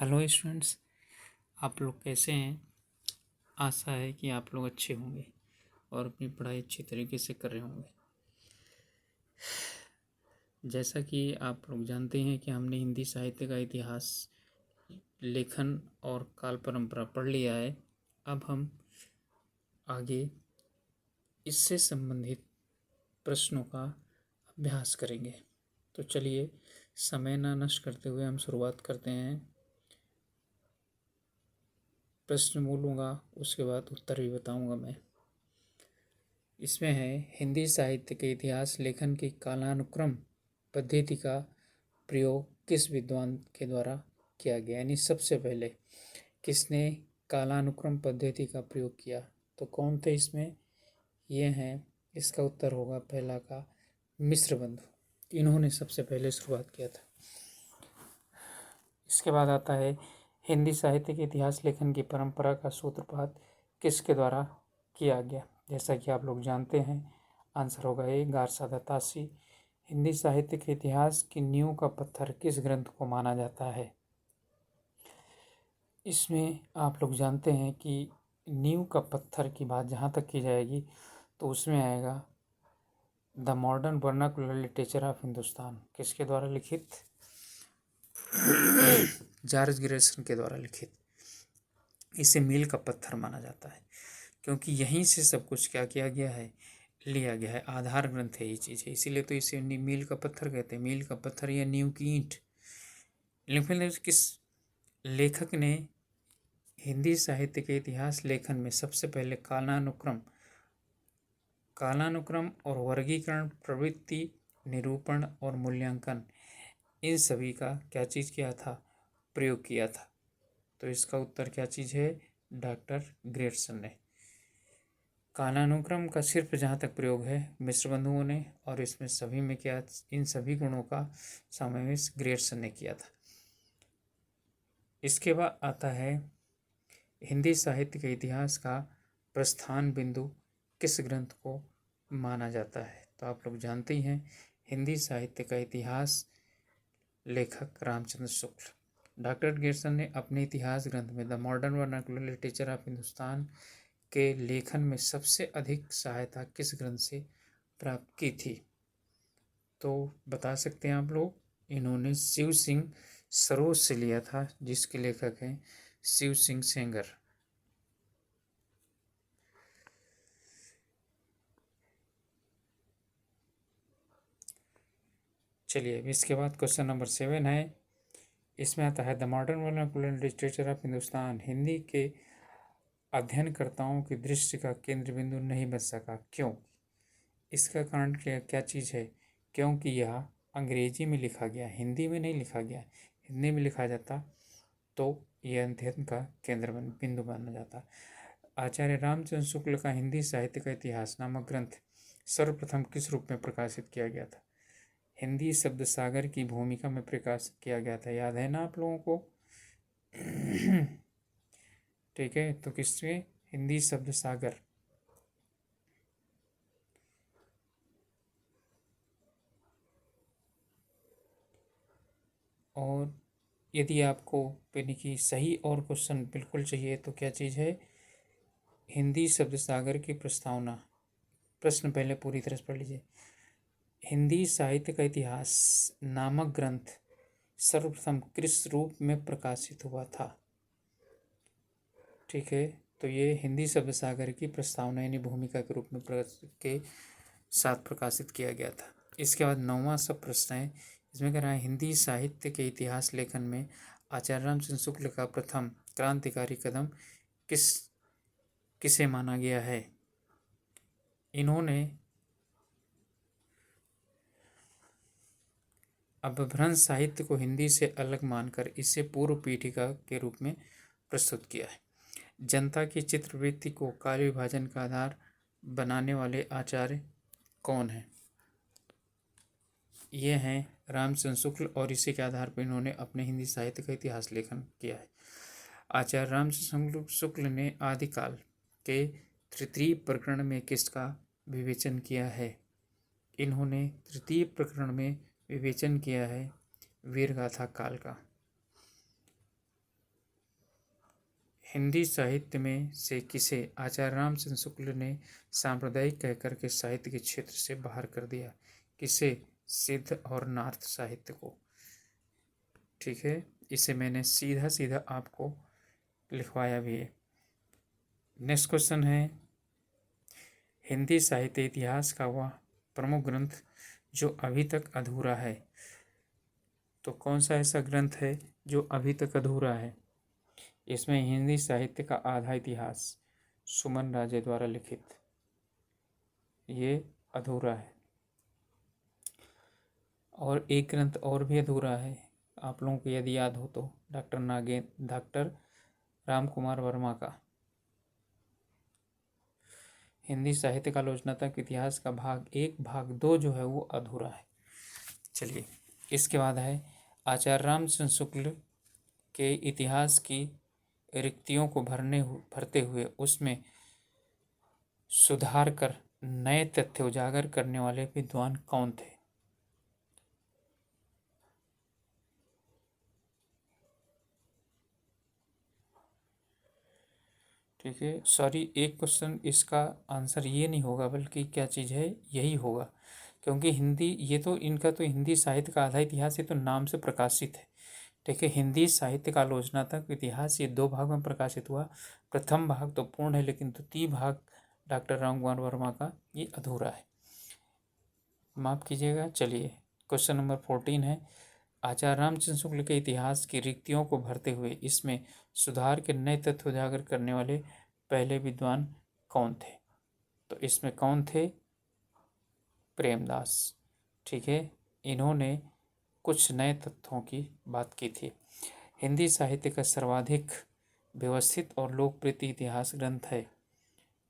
Hello students, आप लोग कैसे हैं। आशा है कि आप लोग अच्छे होंगे और अपनी पढ़ाई अच्छी तरीके से कर रहे होंगे। जैसा कि आप लोग जानते हैं कि हमने हिंदी साहित्य का इतिहास, लेखन और काल परंपरा पढ़ लिया है। अब हम आगे इससे संबंधित प्रश्नों का अभ्यास करेंगे। तो चलिए, समय ना नष्ट करते हुए हम शुरुआत करते हैं। प्रश्न बोलूँगा, उसके बाद उत्तर भी बताऊँगा मैं। इसमें है, हिंदी साहित्य के इतिहास लेखन की कालानुक्रम पद्धति का प्रयोग किस विद्वान के द्वारा किया गया। यानी सबसे पहले किसने कालानुक्रम पद्धति का प्रयोग किया, तो कौन थे इसमें। ये हैं, इसका उत्तर होगा पहला का मिश्र बंधु। इन्होंने सबसे पहले शुरुआत किया था। इसके बाद आता है, हिंदी साहित्य के इतिहास लेखन की परंपरा का सूत्रपात किसके द्वारा किया गया। जैसा कि आप लोग जानते हैं, आंसर होगा ए, गारसा दत्तासी। हिंदी साहित्य के इतिहास की नींव का पत्थर किस ग्रंथ को माना जाता है। इसमें आप लोग जानते हैं कि नींव का पत्थर की बात जहाँ तक की जाएगी तो उसमें आएगा the modern vernacular literature of Hindustan. किसके द्वारा लिखित, जॉर्ज ग्रेसन के द्वारा लिखित। इसे मील का पत्थर माना जाता है क्योंकि यहीं से सब कुछ क्या किया गया है, लिया गया है। आधार ग्रंथ है ये चीज़ है, इसीलिए तो इसे मील का पत्थर कहते हैं। मील का पत्थर या नींव की ईंट। लेकिन किस लेखक ने हिंदी साहित्य के इतिहास लेखन में सबसे पहले कालानुक्रम और वर्गीकरण, प्रवृत्ति, निरूपण और मूल्यांकन, इन सभी का क्या चीज़ किया था, प्रयोग किया था। तो इसका उत्तर क्या चीज़ है, डॉक्टर ग्रेटसन ने। कालानुक्रम का सिर्फ जहाँ तक प्रयोग है मिश्र बंधुओं ने, और इसमें सभी में क्या, इन सभी गुणों का समावेश ग्रेटसन ने किया था। इसके बाद आता है, हिंदी साहित्य के इतिहास का प्रस्थान बिंदु किस ग्रंथ को माना जाता है। तो आप लोग जानते ही हैं, हिंदी साहित्य का इतिहास लेखक रामचंद्र शुक्ल। डॉक्टर ग्रेटसन ने अपने इतिहास ग्रंथ में the modern vernacular literature of Hindustan के लेखन में सबसे अधिक सहायता किस ग्रंथ से प्राप्त की थी। तो बता सकते हैं आप लोग, इन्होंने शिव सिंह सरोज से लिया था, जिसके लेखक हैं शिव सिंह सेंगर। चलिए, अब इसके बाद क्वेश्चन नंबर 7 है। इसमें आता है, the modern vernacular literature of Hindustan Hindi के अध्ययनकर्ताओं की दृष्टि का केंद्र बिंदु नहीं बन सका, क्यों। इसका कारण क्या चीज़ है, क्योंकि यह अंग्रेजी में लिखा गया, हिंदी में नहीं लिखा गया। हिंदी में लिखा जाता तो यह अध्ययन का केंद्र बिंदु बना जाता। आचार्य रामचंद्र शुक्ल का हिंदी साहित्य का इतिहास नामक ग्रंथ सर्वप्रथम किस रूप में प्रकाशित किया गया था। हिंदी शब्द सागर की भूमिका में प्रकाशित किया गया था। याद है ना आप लोगों को। ठीक है, तो किसमें, हिंदी शब्द सागर। और यदि आपको यानी कि सही और क्वेश्चन बिल्कुल चाहिए तो क्या चीज़ है, हिंदी शब्द सागर की प्रस्तावना। प्रश्न पहले पूरी तरह से पढ़ लीजिए। हिंदी साहित्य का इतिहास नामक ग्रंथ सर्वप्रथम किस रूप में प्रकाशित हुआ था। ठीक है, तो ये हिंदी शब्द सागर की प्रस्तावना यानी भूमिका के रूप में के साथ प्रकाशित किया गया था। इसके बाद 9वां सब प्रश्न है। इसमें कह रहा है, हिंदी साहित्य के इतिहास लेखन में आचार्य रामचंद्र शुक्ल का प्रथम क्रांतिकारी कदम किसे माना गया है। इन्होंने अपभ्रंश साहित्य को हिंदी से अलग मानकर इसे पूर्व पीठिका के रूप में प्रस्तुत किया है। जनता की चित्रवृत्ति को काल विभाजन का आधार बनाने वाले आचार्य कौन हैं। ये हैं रामचंद्र शुक्ल, और इसी के आधार पर इन्होंने अपने हिंदी साहित्य का इतिहास लेखन किया है। आचार्य रामचंद्र शुक्ल ने आदिकाल के तृतीय प्रकरण में किसका विवेचन किया है। इन्होंने तृतीय प्रकरण में विवेचन किया है वीरगाथा काल का। हिंदी साहित्य में से किसे आचार्य रामचंद्र शुक्ल ने सांप्रदायिक कहकर के साहित्य के क्षेत्र से बाहर कर दिया? किसे? सिद्ध और नार्थ साहित्य को। ठीक है, इसे मैंने सीधा सीधा आपको लिखवाया भी है। नेक्स्ट क्वेश्चन है, हिंदी साहित्य इतिहास का वह प्रमुख ग्रंथ जो अभी तक अधूरा है। तो कौन सा ऐसा ग्रंथ है जो अभी तक अधूरा है? इसमें हिंदी साहित्य का आधा इतिहास सुमन राजे द्वारा लिखित, ये अधूरा है। और एक ग्रंथ और भी अधूरा है, आप लोगों को यदि याद हो तो, डॉक्टर राम कुमार वर्मा का हिंदी साहित्य का आलोचनात्मक इतिहास का भाग 1 भाग 2 जो है वो अधूरा है। चलिए, इसके बाद है आचार्य रामचंद्र शुक्ल के इतिहास की रिक्तियों को भरते हुए उसमें सुधार कर नए तथ्य उजागर करने वाले विद्वान कौन थे? ठीक है, सॉरी, एक क्वेश्चन इसका आंसर ये नहीं होगा, बल्कि क्या चीज़ है, यही होगा, क्योंकि हिंदी, ये तो इनका तो हिंदी साहित्य का आधा इतिहास ये तो नाम से प्रकाशित है। ठीक है, हिंदी साहित्य का आलोचनात्मक इतिहास ये 2 भाग में प्रकाशित हुआ। प्रथम भाग तो पूर्ण है, लेकिन द्वितीय भाग डॉक्टर राम कुमार वर्मा का ये अधूरा है, माफ़ कीजिएगा। चलिए, क्वेश्चन नंबर 14 है, आचार्य रामचंद्र शुक्ल के इतिहास की रिक्तियों को भरते हुए इसमें सुधार के नए तथ्य उजागर करने वाले पहले विद्वान कौन थे? तो इसमें कौन थे? प्रेमदास। ठीक है, इन्होंने कुछ नए तथ्यों की बात की थी। हिंदी साहित्य का सर्वाधिक व्यवस्थित और लोकप्रिय इतिहास ग्रंथ है,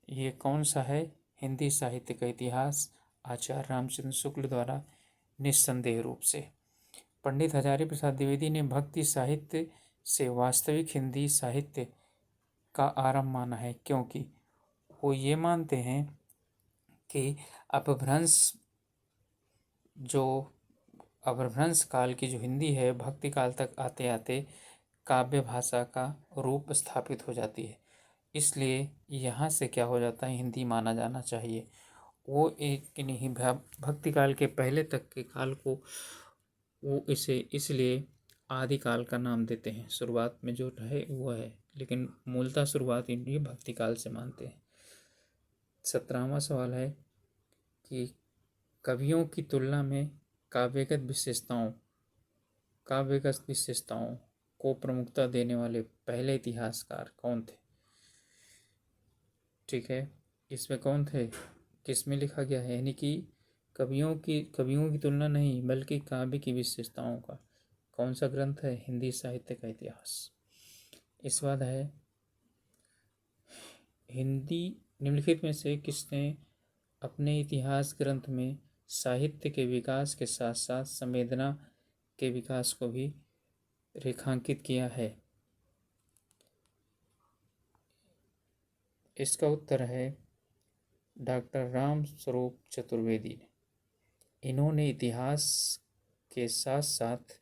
ये कौन सा है? हिंदी साहित्य का इतिहास आचार्य रामचंद्र शुक्ल द्वारा निस्संदेह रूप से। पंडित हजारी प्रसाद द्विवेदी ने भक्ति साहित्य से वास्तविक हिंदी साहित्य का आरंभ माना है, क्योंकि वो ये मानते हैं कि अपभ्रंश काल की जो हिंदी है भक्ति काल तक आते आते काव्य भाषा का रूप स्थापित हो जाती है, इसलिए यहाँ से क्या हो जाता है, हिंदी माना जाना चाहिए। वो एक नहीं, भक्ति काल के पहले तक के काल को वो इसे इसलिए आदिकाल का नाम देते हैं। शुरुआत में जो है वो है, लेकिन मूलतः शुरुआत ये भक्ति काल से मानते हैं। 17वां सवाल है कि कवियों की तुलना में काव्यगत विशेषताओं को प्रमुखता देने वाले पहले इतिहासकार कौन थे? ठीक है, इसमें कौन थे, किसमें लिखा गया है, यानी कि कवियों की तुलना नहीं, बल्कि काव्य की विशेषताओं का कौन सा ग्रंथ है? हिंदी साहित्य का इतिहास। इस बाद है, हिंदी निम्नलिखित में से किसने अपने इतिहास ग्रंथ में साहित्य के विकास के साथ साथ संवेदना के विकास को भी रेखांकित किया है? इसका उत्तर है डॉक्टर राम स्वरूप चतुर्वेदी ने। इन्होंने इतिहास के साथ साथ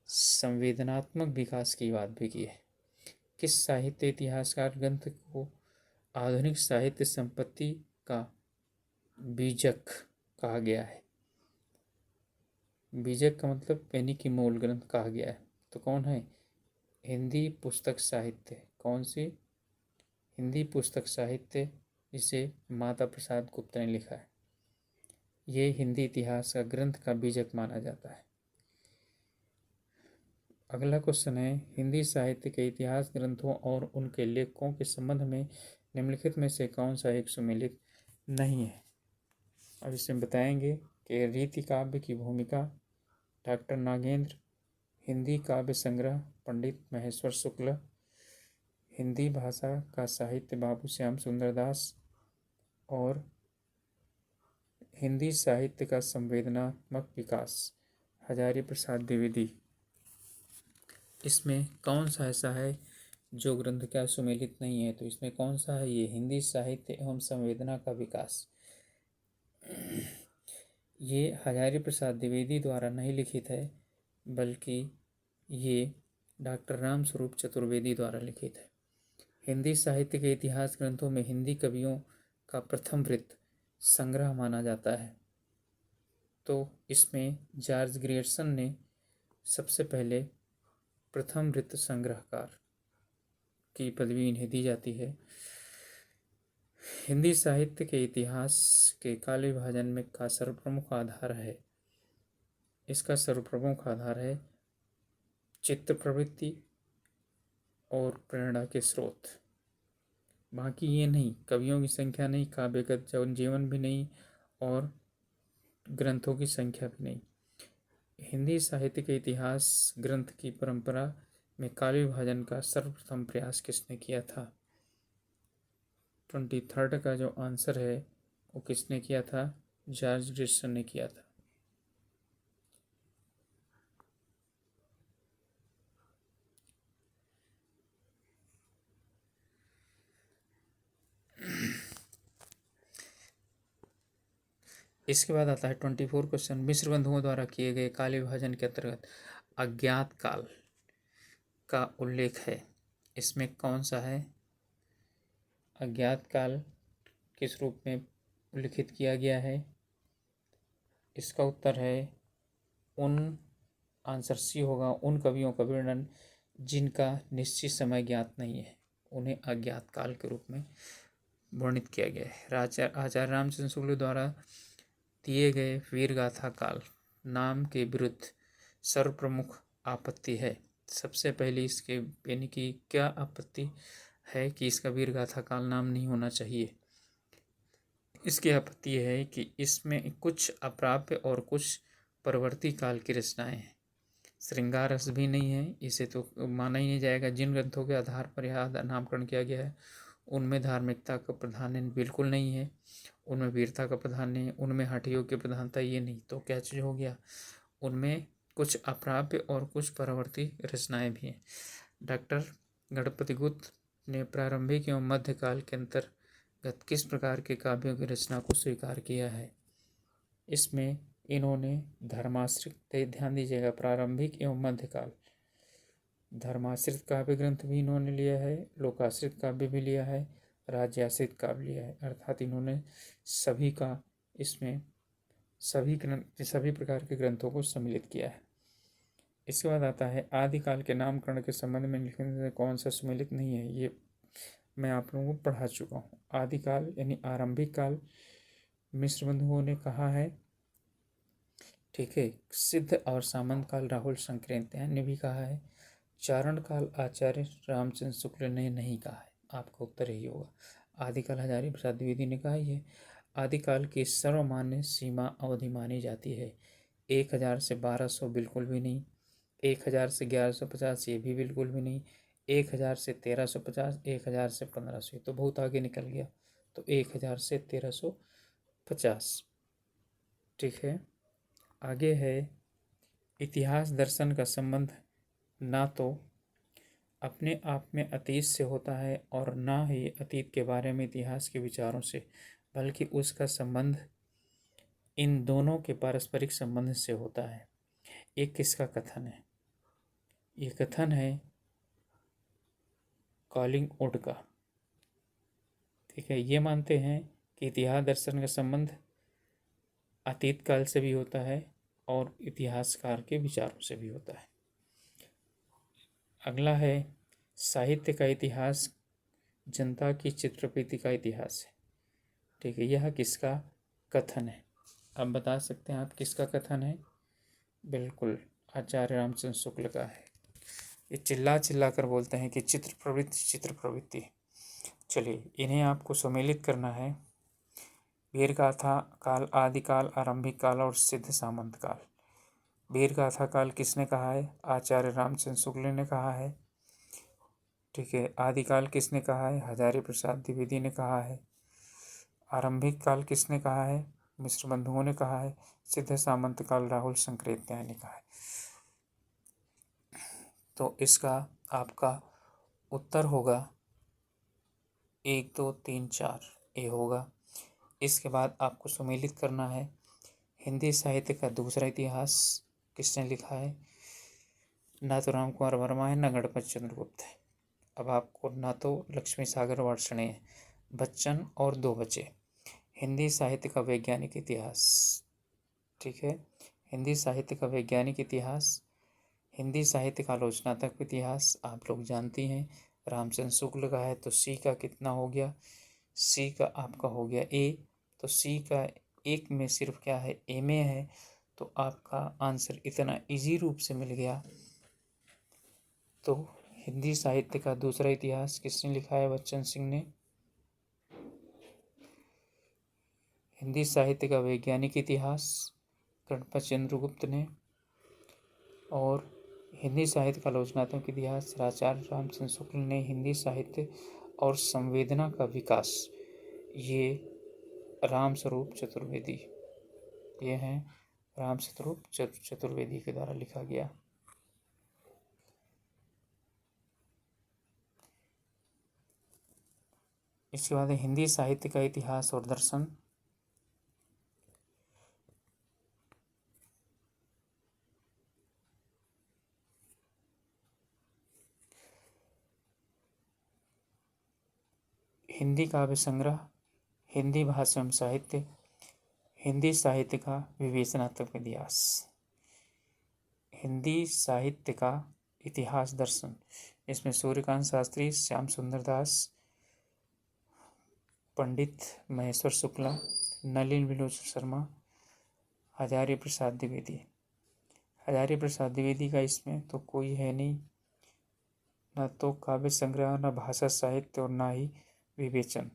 संवेदनात्मक विकास की बात भी की है। किस साहित्य इतिहासकार ग्रंथ को आधुनिक साहित्य संपत्ति का बीजक कहा गया है? बीजक का मतलब यानी कि मूल ग्रंथ कहा गया है, तो कौन है? हिंदी पुस्तक साहित्य। कौन सी? हिंदी पुस्तक साहित्य, जिसे माता प्रसाद गुप्ता ने लिखा है, ये हिंदी इतिहास का ग्रंथ का बीजक माना जाता है। अगला क्वेश्चन है, हिंदी साहित्य के इतिहास ग्रंथों और उनके लेखकों के संबंध में निम्नलिखित में से कौन सा एक सुमेलित नहीं है? अब इसमें बताएंगे कि रीति काव्य की भूमिका डॉक्टर नागेंद्र, हिंदी काव्य संग्रह पंडित महेश्वर शुक्ल, हिंदी भाषा का साहित्य बाबू श्याम सुंदर दास, और हिंदी साहित्य का संवेदनात्मक विकास हजारी प्रसाद द्विवेदी। इसमें कौन सा ऐसा है जो ग्रंथ क्या सुमेलित नहीं है? तो इसमें कौन सा है? ये हिंदी साहित्य एवं संवेदना का विकास। ये हजारी प्रसाद द्विवेदी द्वारा नहीं लिखित है, बल्कि ये डॉक्टर राम स्वरूप चतुर्वेदी द्वारा लिखित है। हिंदी साहित्य के इतिहास ग्रंथों में हिंदी कवियों का प्रथम वृत्त संग्रह माना जाता है। तो इसमें जॉर्ज ग्रियर्सन ने सबसे पहले प्रथम वृत्त संग्रहकार की पदवी इन्हें दी जाती है। हिंदी साहित्य के इतिहास के काल विभाजन में का सर्वप्रमुख आधार है, इसका सर्वप्रमुख आधार है चित्र प्रवृत्ति और प्रेरणा के स्रोत। बाकी ये नहीं, कवियों की संख्या नहीं, काव्यगत जीवन भी नहीं और ग्रंथों की संख्या भी नहीं। हिंदी साहित्य के इतिहास ग्रंथ की परंपरा में काल विभाजन का सर्वप्रथम प्रयास किसने किया था? 23 का जो आंसर है वो किसने किया था? जॉर्ज ग्रियर्सन ने किया था। इसके बाद आता है 24 क्वेश्चन। मिस्र बंधुओं द्वारा किए गए काल विभाजन के अंतर्गत अज्ञात काल का उल्लेख है, इसमें कौन सा है? अज्ञात काल किस रूप में उल्लिखित किया गया है? इसका उत्तर है उन, आंसर सी होगा, उन कवियों का वर्णन जिनका निश्चित समय ज्ञात नहीं है, उन्हें अज्ञात काल के रूप में वर्णित किया गया है। आचार्य रामचंद्र शुक्ल द्वारा दिए गए वीरगाथा काल नाम के विरुद्ध सर्वप्रमुख आपत्ति है। सबसे पहले इसके यानी कि क्या आपत्ति है कि इसका वीरगाथा काल नाम नहीं होना चाहिए? इसकी आपत्ति है कि इसमें कुछ अप्राप्य और कुछ परवर्ती काल की रचनाएं हैं। श्रृंगार रस भी नहीं है, इसे तो माना ही नहीं जाएगा। जिन ग्रंथों के आधार पर यह नामकरण किया गया है उनमें धार्मिकता का प्राधान्य बिल्कुल नहीं है, उनमें वीरता का प्राधान्य है, उनमें हठयोग की प्रधानता ये नहीं, तो क्या चीज़ हो गया? उनमें कुछ अप्राप्य और कुछ परवर्ती रचनाएं भी हैं। डॉक्टर गणपति गुप्त ने प्रारंभिक एवं मध्यकाल के अंतर्गत किस प्रकार के काव्यों की रचना को स्वीकार किया है? इसमें इन्होंने धर्माश्रित, ध्यान दीजिएगा, प्रारंभिक एवं मध्यकाल, धर्माश्रित काव्य ग्रंथ भी इन्होंने लिया है, लोकाश्रित काव्य भी लिया है, राज्याश्रित काव्य लिया है, अर्थात इन्होंने सभी का इसमें सभी प्रकार के ग्रंथों को सम्मिलित किया है। इसके बाद आता है आदिकाल के नामकरण के संबंध में निम्नलिखित में कौन सा सम्मिलित नहीं है? ये मैं आप लोगों को पढ़ा चुका हूँ। आदिकाल यानी आरंभिक काल मिस्र बंधुओं ने कहा है, ठीक है। सिद्ध और सामंत काल राहुल संक्रांतियान ने भी कहा है। चारण काल आचार्य रामचंद्र शुक्ल ने नहीं कहा है, आपका उत्तर यही होगा। आदिकाल हजारी प्रसाद द्विवेदी ने कहा है। आदिकाल की सर्वमान्य सीमा अवधि मानी जाती है 1000 से 1200 बिल्कुल भी नहीं, 1000 से 1150 ये भी बिल्कुल भी नहीं, 1000 से 1350, 1000 से 1500, तो बहुत आगे निकल गया, तो 1000 से 1350, ठीक है। आगे है इतिहास दर्शन का संबंध ना तो अपने आप में अतीत से होता है और ना ही अतीत के बारे में इतिहास के विचारों से, बल्कि उसका संबंध इन दोनों के पारस्परिक संबंध से होता है। एक किसका कथन है? ये कथन है कॉलिंगवुड का, ठीक है। ये मानते हैं कि इतिहास दर्शन का संबंध अतीत काल से भी होता है और इतिहासकार के विचारों से भी होता है। अगला है साहित्य का इतिहास जनता की चित्रप्रीति का इतिहास है, ठीक है। यह किसका कथन है? आप बता सकते हैं आप किसका कथन है? बिल्कुल आचार्य रामचंद्र शुक्ल का है। ये चिल्ला चिल्ला कर बोलते हैं कि चित्र प्रवृत्ति। चलिए इन्हें आपको सम्मिलित करना है। वीरगाथा काल, आदिकाल, आरंभिक काल और सिद्ध सामंत काल। वीरगाथा काल किसने कहा है? आचार्य रामचंद्र शुक्ल ने कहा है, ठीक है। आदिकाल किसने कहा है? हजारी प्रसाद द्विवेदी ने कहा है। आरंभिक काल किसने कहा है? मिस्र बंधुओं ने कहा है। सिद्ध सामंत काल राहुल संक्रांतियान ने कहा है। तो इसका आपका उत्तर होगा 1 2 3 4 ये होगा। इसके बाद आपको सम्मिलित करना है हिंदी साहित्य का दूसरा इतिहास किसने लिखा है? ना तो राम कुमार वर्मा है, ना गणपत चंद्र गुप्त है। अब आपको ना तो लक्ष्मी सागर वार्ष्णेय, बच्चन और दो बचे। हिंदी साहित्य का वैज्ञानिक इतिहास, ठीक है। हिंदी साहित्य का वैज्ञानिक इतिहास, हिंदी साहित्य का आलोचनात्मक इतिहास आप लोग जानती हैं। रामचंद्र शुक्ल का है तो सी का कितना हो गया, सी का आपका हो गया ए, तो सी का एक में सिर्फ क्या है, एम ए है, तो आपका आंसर इतना इजी रूप से मिल गया। तो हिंदी साहित्य का दूसरा इतिहास किसने लिखा है, बच्चन सिंह ने। हिंदी साहित्य का वैज्ञानिक इतिहास गणपत चंद्रगुप्त ने। और हिंदी साहित्य का आलोचनात्मक इतिहास आचार्य रामचंद्र शुक्ल ने। हिंदी साहित्य और संवेदना का विकास, ये रामस्वरूप चतुर्वेदी, ये हैं रामस्वरूप चतुर्वेदी के द्वारा लिखा गया। इसके बाद हिंदी साहित्य का इतिहास और दर्शन, हिंदी काव्य संग्रह, हिंदी भाषा एवं साहित्य, हिंदी साहित्य का विवेचनात्मक इतिहास। हिंदी साहित्य का इतिहास दर्शन, इसमें सूर्यकांत शास्त्री, श्याम सुंदर दास, पंडित महेश्वर शुक्ला, नलिन विलोचन शर्मा, हजारी प्रसाद द्विवेदी। हजारी प्रसाद द्विवेदी का इसमें तो कोई है नहीं, न तो काव्य संग्रह, न भाषा साहित्य और न ही विवेचन।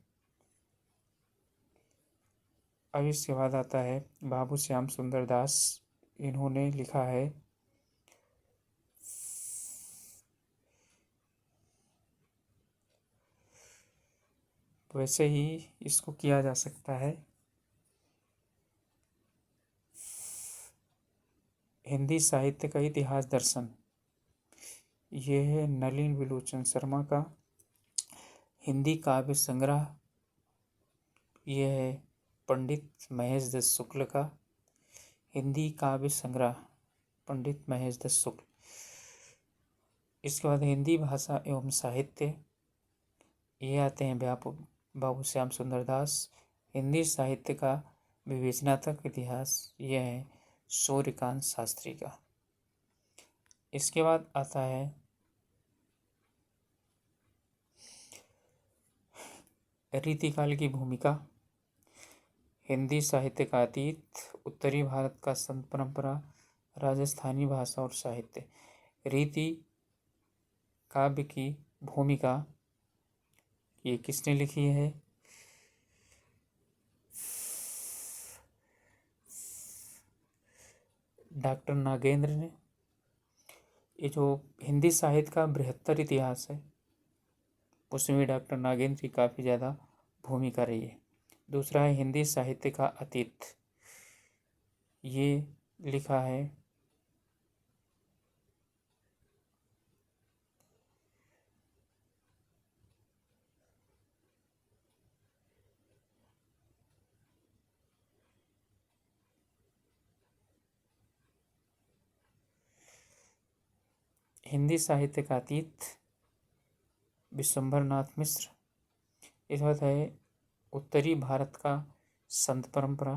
अब इसके बाद आता है बाबू श्याम सुंदर दास, इन्होंने लिखा है वैसे ही इसको किया जा सकता है। हिंदी साहित्य का इतिहास दर्शन, ये है नलिन विलोचन शर्मा का। हिंदी काव्य संग्रह, ये है पंडित महेश दत्त शुक्ल का। हिंदी काव्य संग्रह पंडित महेश दत्त शुक्ल। इसके बाद हिंदी भाषा एवं साहित्य, ये आते हैं बाबू श्याम सुंदर दास। हिंदी साहित्य का विवेचनात्मक इतिहास, ये है सूर्यकांत शास्त्री का। इसके बाद आता है रीतिकाल की भूमिका, हिंदी साहित्य का अतीत, उत्तरी भारत का संत परंपरा, राजस्थानी भाषा और साहित्य। रीति काव्य की भूमिका ये किसने लिखी है, डॉक्टर नागेंद्र ने। ये जो हिंदी साहित्य का बृहत्तर इतिहास है, उसमें भी डॉक्टर नागेंद्र की काफ़ी ज़्यादा भूमिका रही है। दूसरा है हिंदी साहित्य का अतीत, ये लिखा है हिंदी साहित्य का अतीत विश्वंभर नाथ मिश्र। इस बात है उत्तरी भारत का संत परंपरा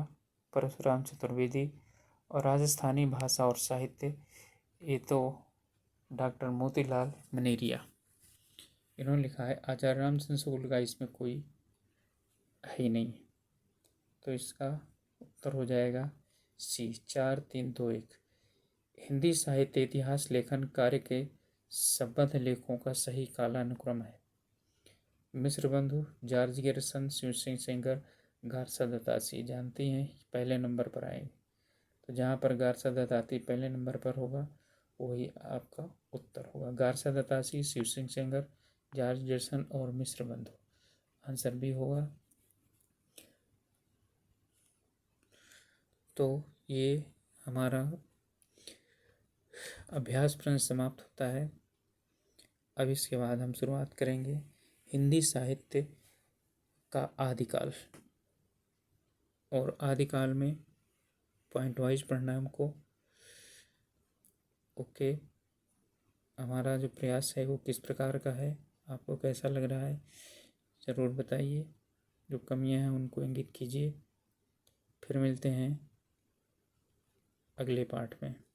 परशुराम चतुर्वेदी। और राजस्थानी भाषा और साहित्य, ये तो डॉक्टर मोतीलाल मनेरिया, इन्होंने लिखा है। आचार्य रामचंद्र शुक्ल का इसमें कोई है ही नहीं, तो इसका उत्तर हो जाएगा सी, 4-3-2-1। हिंदी साहित्य इतिहास लेखन कार्य के संबद्ध लेखों का सही कालानुक्रम है। Mishra Bandhu, George Garrison, Shiv Singh Sengar, Garcin de Tassy, जानती हैं पहले नंबर पर आएंगे। तो जहाँ पर गारसा दत्ताती पहले नंबर पर होगा वही आपका उत्तर होगा। Garcin de Tassy, Shiv Singh Sengar, George Garrison और मिश्र बंधु, आंसर भी होगा। तो ये हमारा अभ्यास प्रश्न समाप्त होता है। अब इसके बाद हम शुरुआत करेंगे हिंदी साहित्य का आदिकाल। और आदिकाल में पॉइंट वाइज पढ़ना है हमको। ओके, हमारा जो प्रयास है वो किस प्रकार का है, आपको कैसा लग रहा है ज़रूर बताइए। जो कमियां हैं उनको इंगित कीजिए। फिर मिलते हैं अगले पार्ट में।